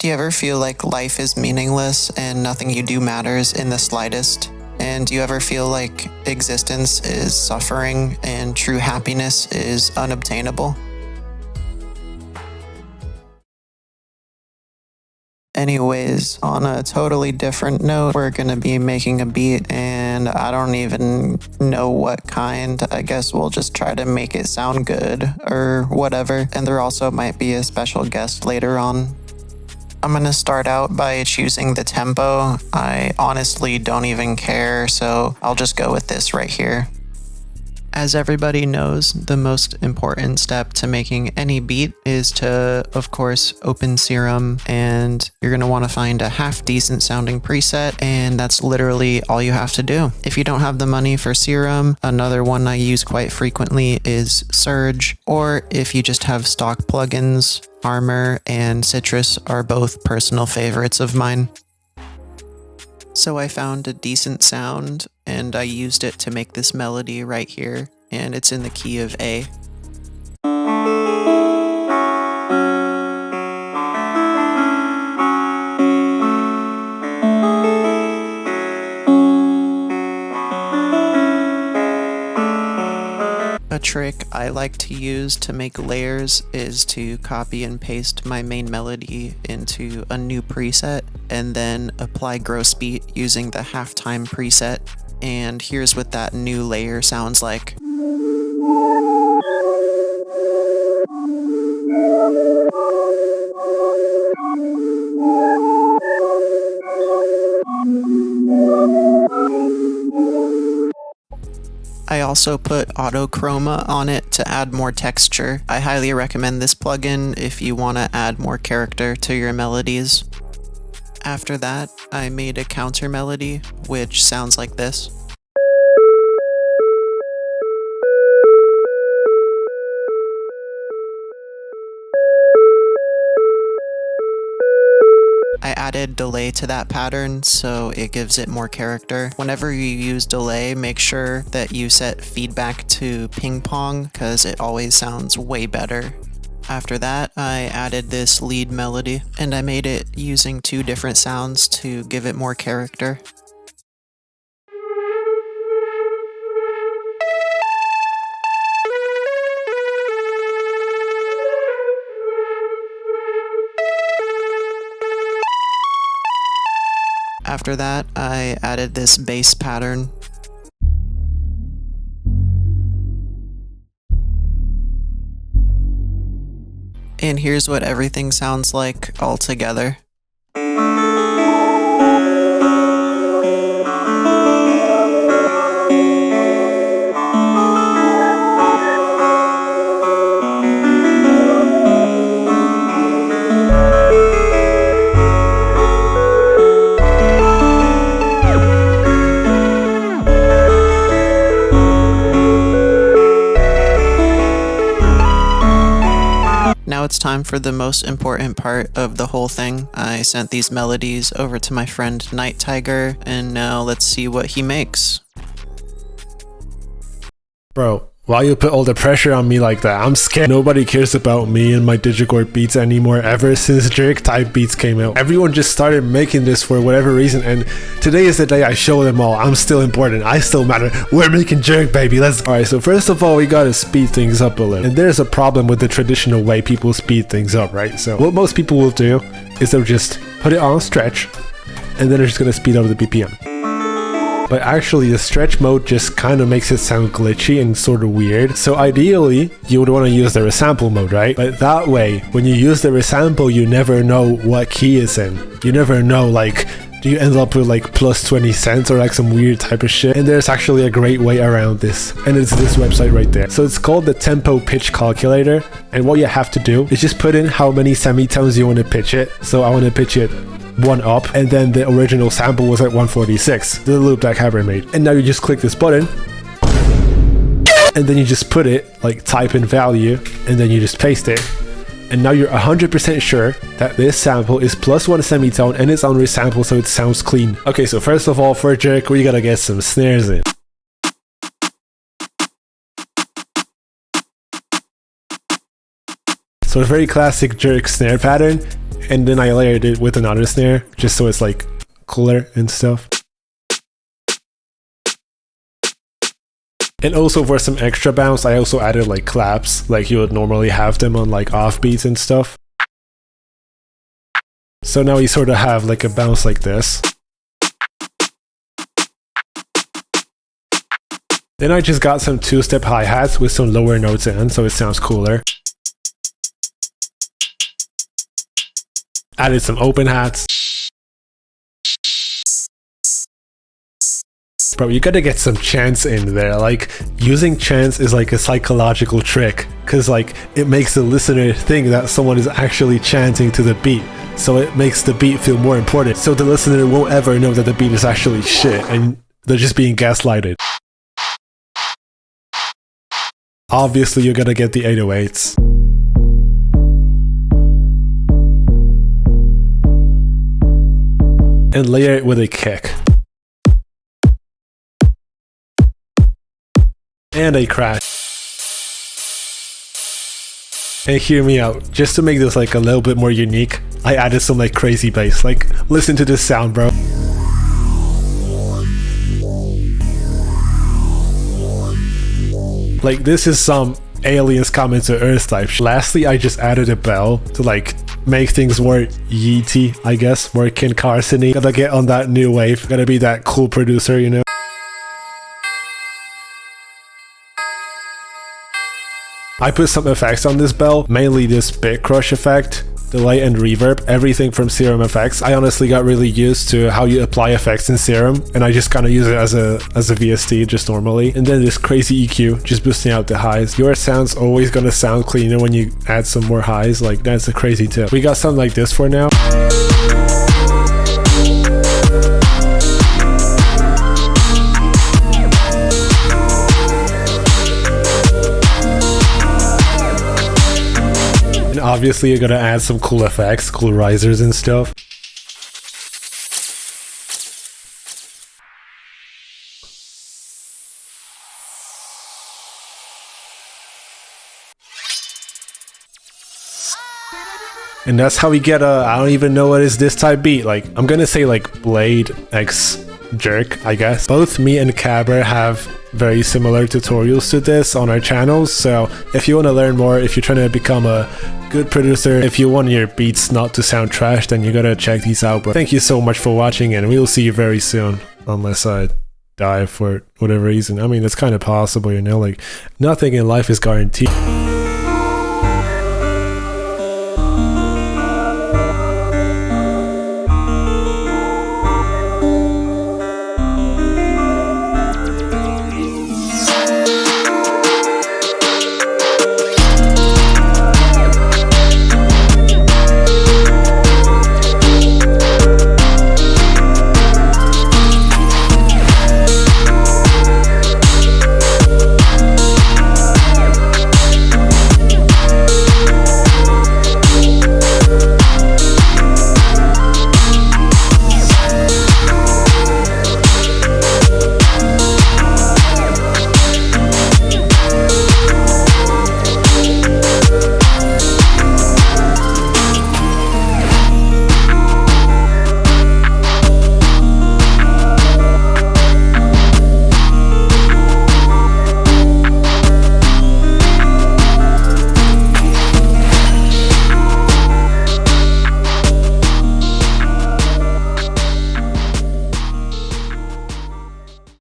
Do you ever feel like life is meaningless and nothing you do matters in the slightest? And do you ever feel like existence is suffering and true happiness is unobtainable? Anyways, on a totally different note, we're gonna be making a beat and I don't even know what kind. I guess we'll just try to make it sound good or whatever. And there also might be a special guest later on. I'm gonna start out by choosing the tempo. I honestly don't even care, so I'll just go with this right here. As everybody knows, the most important step to making any beat is to, of course, open Serum, and you're going to want to find a half decent sounding preset, and that's literally all you have to do. If you don't have the money for Serum, another one I use quite frequently is Surge, or if you just have stock plugins, Armor and Citrus are both personal favorites of mine. So I found a decent sound and I used it to make this melody right here, and it's in the key of A. A trick I like to use to make layers is to copy and paste my main melody into a new preset and then apply gross beat using the halftime preset. And here's what that new layer sounds like. I also put auto chroma on it to add more texture. I highly recommend this plugin if you want to add more character to your melodies. After that, I made a counter melody, which sounds like this. I added delay to that pattern so it gives it more character. Whenever you use delay, make sure that you set feedback to ping pong because it always sounds way better. After that, I added this lead melody and I made it using two different sounds to give it more character. After that, I added this bass pattern. And here's what everything sounds like all together. Now it's time for the most important part of the whole thing. I sent these melodies over to my friend Night Tiger, and now let's see what he makes. Bro, why you put all the pressure on me like that? I'm scared. Nobody cares about me and my Digigord beats anymore ever since Jerk type beats came out. Everyone just started making this for whatever reason, and today is the day I show them all. I'm still important. I still matter. We're making Jerk, baby. Let's go. Alright, so first of all, we gotta speed things up a little. And there's a problem with the traditional way people speed things up, right? So what most people will do is they'll just put it on stretch, and then they're just gonna speed up the BPM. But actually the stretch mode just kind of makes it sound glitchy and sort of weird. So ideally you would want to use the resample mode, right? But that way, when you use the resample, you never know what key is in. You never know, like, do you end up with like plus 20 cents or like some weird type of shit? And there's actually a great way around this, and it's this website right there. So it's called the tempo pitch calculator, and what you have to do is just put in how many semitones you want to pitch it. So I want to pitch it 1 up, and then the original sample was at 146, the loop that Cabber made. And now you just click this button, and then you just put it, like type in value, and then you just paste it. And now you're 100% sure that this sample is plus 1 semitone and it's on resample, so it sounds clean. Okay, so first of all, for Jerk, we gotta get some snares in. So a very classic Jerk snare pattern and then I layered it with another snare just so it's like cooler and stuff. And also for some extra bounce, I also added like claps, like you would normally have them on like offbeats and stuff. So now you sort of have like a bounce like this. Then I just got some two-step hi-hats with some lower notes in, so it sounds cooler. Added some open hats. Bro, you gotta get some chants in there. Like, using chants is like a psychological trick, cause like, it makes the listener think that someone is actually chanting to the beat. So it makes the beat feel more important. So the listener won't ever know that the beat is actually shit, and they're just being gaslighted. Obviously, you gotta get the 808s. And layer it with a kick. And a crash. And hear me out, just to make this like a little bit more unique, I added some like crazy bass. Like, listen to this sound, bro. Like, this is some aliens coming to Earth type shit. Lastly, I just added a bell to like make things more yeety, I guess, more Ken Carson-y. Gotta get on that new wave, gotta be that cool producer, you know? I put some effects on this bell, mainly this bit crush effect, delay and reverb, everything from Serum Effects. I honestly got really used to how you apply effects in Serum, and I just kind of use it as a VST just normally. And then this crazy EQ, just boosting out the highs. Your sound's always gonna sound cleaner when you add some more highs, like that's a crazy tip. We got something like this for now. Obviously, you're gonna add some cool effects, cool risers and stuff. And that's how we get a, I don't even know what is this type beat. Like, I'm gonna say like Blade X Jerk, I guess. Both me and Cabber have very similar tutorials to this on our channels, so if you want to learn more, if you're trying to become a good producer, if you want your beats not to sound trash, then you gotta check these out, bro. Thank you so much for watching, and we will see you very soon, unless I die for whatever reason. I mean, it's kind of possible, you know, like, nothing in life is guaranteed.